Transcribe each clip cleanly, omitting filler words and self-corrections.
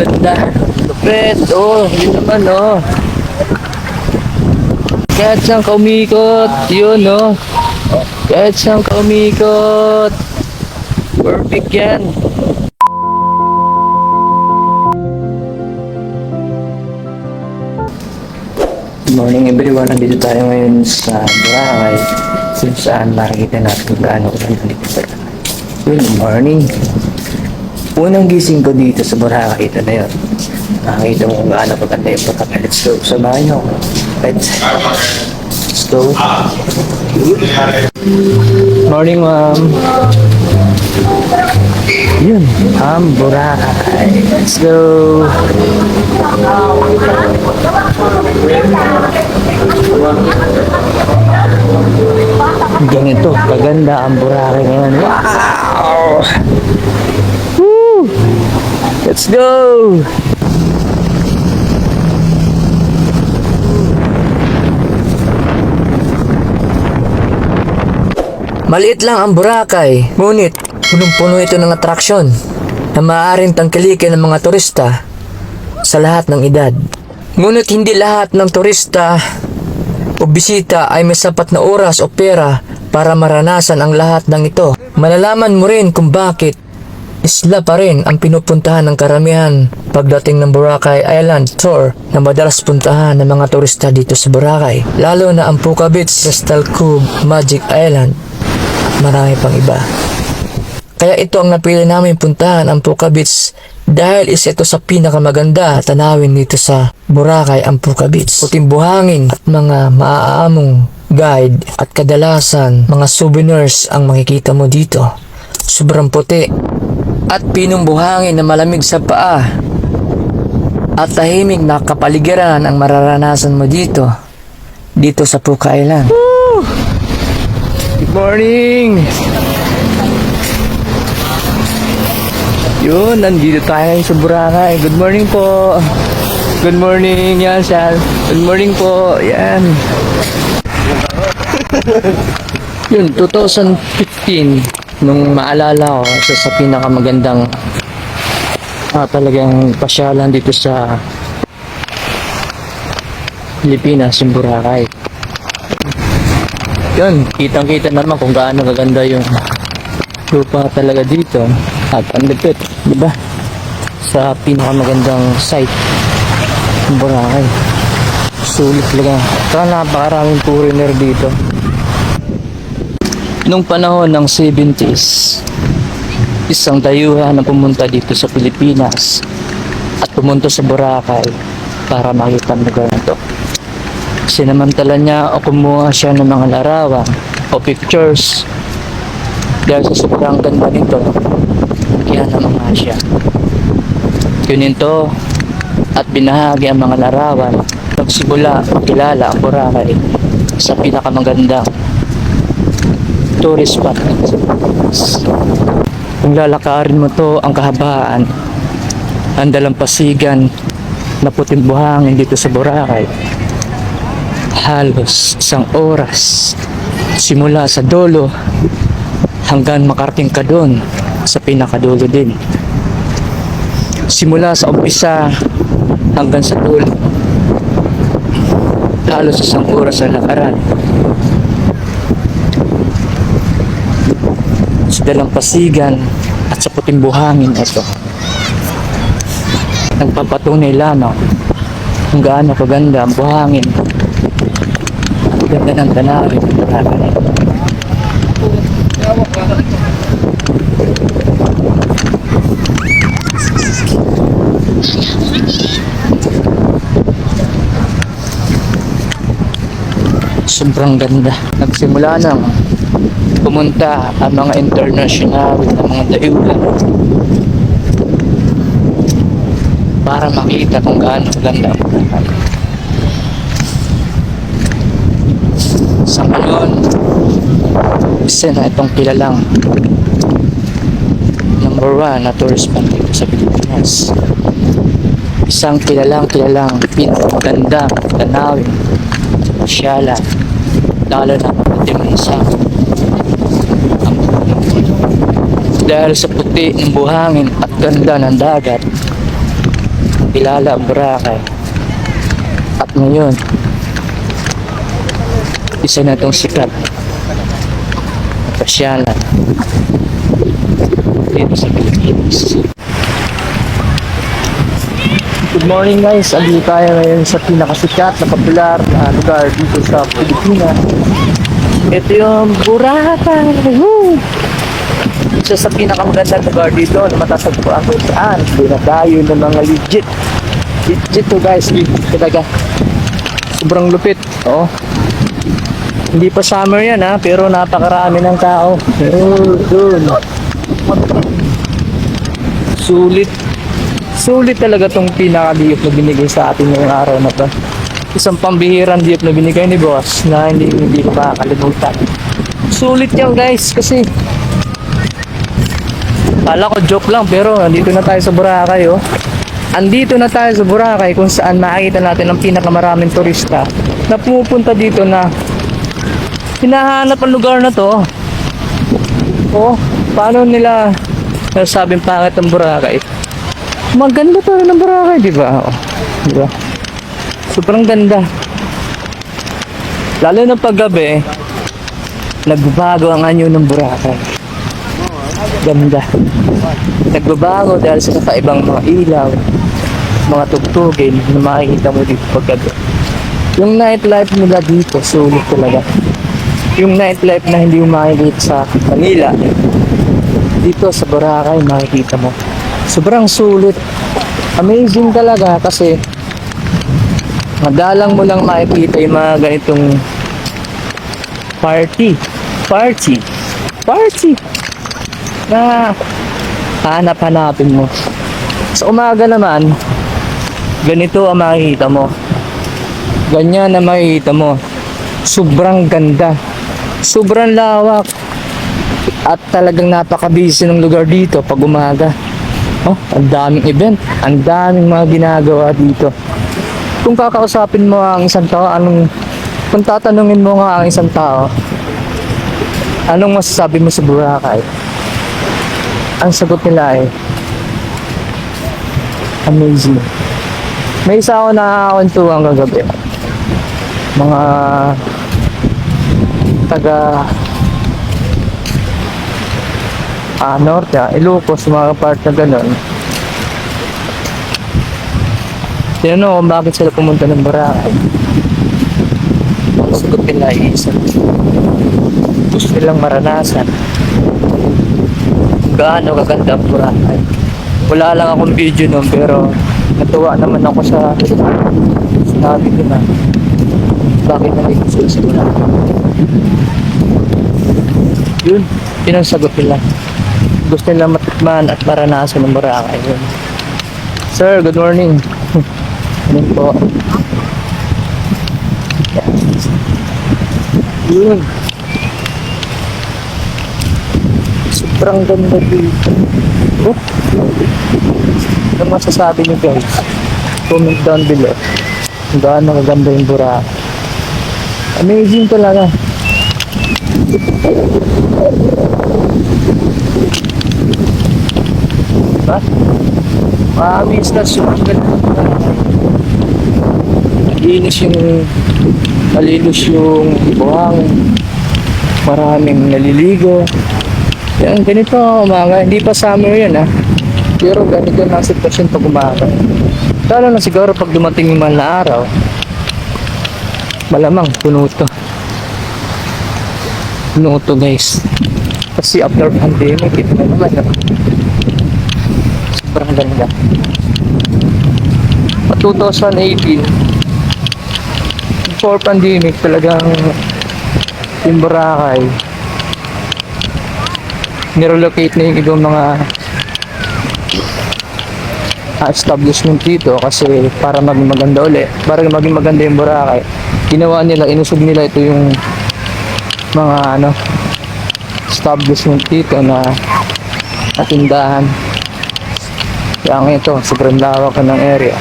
ganda. Lupit. Oh, yun naman, oh. Kahit saan ka umikot, yun, oh. Kahit saan ka umikot. Perfect yan. Good morning everyone, nandito tayo ngayon sa Boracay kung saan makikita natin kung gaano kaganda dito sa Boracay. Good morning. Unang gising ko dito sa Boracay, ito na yun. Nakikita mo kung gaano kaganda yung Boracay. Let's go, samahan nyo. Let's go. Morning ma'am. Yun, Boracay. Let's go. Ganito, kaganda ang Boracay ngayon. Wow! Woo! Let's go! Maliit lang ang Boracay, ngunit punong-puno ito ng atraksyon na maaaring tangkilikin ng mga turista sa lahat ng edad. Ngunit hindi lahat ng turista o bisita ay may sapat na oras o pera para maranasan ang lahat ng ito. Malalaman mo rin kung bakit isla pa rin ang pinupuntahan ng karamihan pagdating ng Boracay Island Tour na madalas puntahan ng mga turista dito sa Boracay. Lalo na ang Puka Beach, Crystal Cove, Magic Island, marami pang iba. Kaya ito ang napili namin puntahan, ang Puka Beach, dahil isa ito sa pinakamaganda tanawin dito sa Boracay, ang Puka Beach. Puting buhangin at mga maaamong guide at kadalasan mga souvenirs ang makikita mo dito. Sobrang puti at pinong buhangin na malamig sa paa at tahimik na kapaligiran ang mararanasan mo dito sa Puka Island. Woo! Good morning! Yun, nandito tayo sa Boracay. Good morning po. Good morning, yan Sal. Good morning po, yan. Yun, 2015, nung maalala ko, sa pinakamagandang talagang pasyalan dito sa Pilipinas, yung Boracay. Yun, kitang-kita naman kung gaano kaganda yung lupa talaga dito. At ang lupit, di ba? Sa pinakamagandang site ng Boracay. Sulit talaga. Saka napakaraming foreigner dito. Nung panahon ng 70s, isang dayuhan na pumunta dito sa Pilipinas at pumunta sa Boracay para makita ang lugar na to. Sinamantala niya o kumuha siya ng mga larawan o pictures dahil sa sobrang ganda nito. Kaya naman nga siya kuninto at binahagi ang mga larawan. Nagsimula makilala ang Boracay sa pinakamagandang tourist spot. Kung lalakarin mo to ang kahabaan, ang dalampasigan na puting buhangin dito sa Boracay, halos isang oras simula sa dulo hanggang makarating ka doon sa pinakadulo din. Simula sa umpisa hanggang sa dulo, halos isang oras ang lakaran. Sa dalampasigan at sa puting buhangin ito, nagpapatunay lamang kung gaano kaganda ang buhangin at ganda ng tanawin ng Boracay. Sobrang ganda. Nagsimula nang pumunta ang mga international na mga dayuhan para makita kung gaano ganda ang Boracay. Sa ngayon, isa na itong kilalang number 1 na tourist spot dito sa Pilipinas. Isang kilalang pinakamagandang tanawin sa pasyalan, lalo na pagdating sa dahil sa puti ng buhangin at ganda ng dagat. kilala ang Boracay. At ngayon, isa na itong sikat na pasyalan dito sa Pilipinas. Good morning guys, andito tayo ngayon sa pinakasikat na popular na lugar dito sa Pilipinas. Ito yung Boracay. Woo! Isa sa pinakamagandang lugar dito na matatagpuan kung saan dinadayo ng mga legit to guys, legit talaga. Sobrang lupit. Oo. Hindi pa summer yan ha, pero napakarami ng tao. Doon. Sulit talaga tong pinaka-diop na binigay sa atin ngayong araw na to. Isang pambihirang diop na binigay ni boss na hindi ko makakalimutan. Sulit yan guys, kasi kala ko joke lang, pero andito na tayo sa Boracay oh. Andito na tayo sa Boracay kung saan makikita natin ang pinakamaraming turista na pumupunta dito na hinahanap ang lugar na to. Oh, paano nila nasabing pangit ang Boracay? Maganda pa rin ang Boracay, di ba? Oh, di ba? Sobrang ganda. Lalo na paggabi, nagbabago ang anyo ng Boracay. Ganda. Nagbabago dahil sa kakaibang mga ilaw, mga tugtugin na makikita mo dito paggabi. Yung nightlife nila dito, sulit talaga. Yung nightlife na hindi mo makikita sa Manila, dito sa Boracay makikita mo. Sobrang sulit. Amazing talaga kasi madalang mo lang makikita yung mga ganitong party na hanap-hanapin mo. Sa umaga naman, ganito ang makikita mo. Ganyan na makikita mo. Sobrang ganda. Sobrang lawak. At talagang napaka-busy ng lugar dito pag umaga. Oh, ang daming event. Ang daming mga ginagawa dito. Kung kakausapin mo ang isang tao, kung tatanungin mo nga ang isang tao, anong masasabi mo sa Boracay? Ang sagot nila ay amazing. May isa ako nakakakwentuhan kagabi. Mga taga Norte, Ilocos, mga part na gano'n. Tinanong kung bakit sila pumunta ng Boracay. Ang sagot nila ay isa. Gusto nilang maranasan kung gaano kaganda ang Boracay. Wala lang akong video nun, pero natuwa naman ako sa sinabi ko na bakit nandito sila sa Boracay. Yun ang sagot nila. Gusto nilang matikman at maranasan ng Boracay. Yun. Sir, good morning. Ano po? Yun. Sobrang ganda dito. Oh. Ano masasabi niyo guys? Comment down below kung gaano kaganda yung Boracay. Amazing talaga. Diba? Maamis na sumagal. Malinis yung buhangin. Maraming naliligo. Yan, ganito umaga. Hindi pa summer yan ha. Pero ganito na ang sitwasyon pag umaga. Lalo na siguro pag dumating yung mahal na araw. Malamang puno to. Puno to guys. Kasi after pandemic, ito na naman. Sobrang ganda. 2018, before pandemic, talagang yung Boracay, nirelocate na yung ibang mga establishment dito kasi para maging maganda ulit. Para maging maganda yung Boracay, ginawa nila, inusog nila ito yung mga establishment dito na tindahan. Kaya ito, sobrang lawak ng area.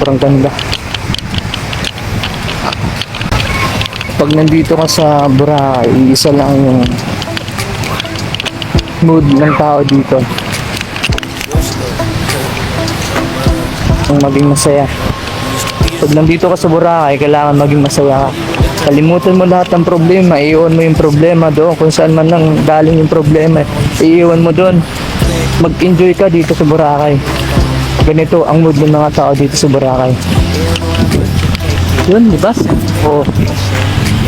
Sobrang ganda. Pag nandito ka sa Boracay, isa lang yung mood ng tao dito. maging masaya. Pag nandito ka sa Boracay, kailangan maging masaya ka. Kalimutan mo lahat ng problema, iiwan mo yung problema doon. Kung saan man lang galing yung problema, iiwan mo doon. Mag-enjoy ka dito sa Boracay. Ganito ang mood ng mga tao dito sa Boracay. Yun, di ba? Oo.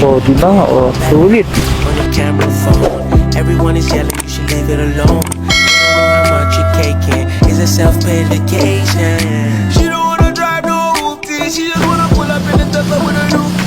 Oo, di ba? Oo, sulit. On the camera phone, everyone is yelling, you should leave it alone. You don't know how much you're caking. It's a self-paid vacation. She don't wanna drive no hoopty. She just wanna pull up in the Tesla with a new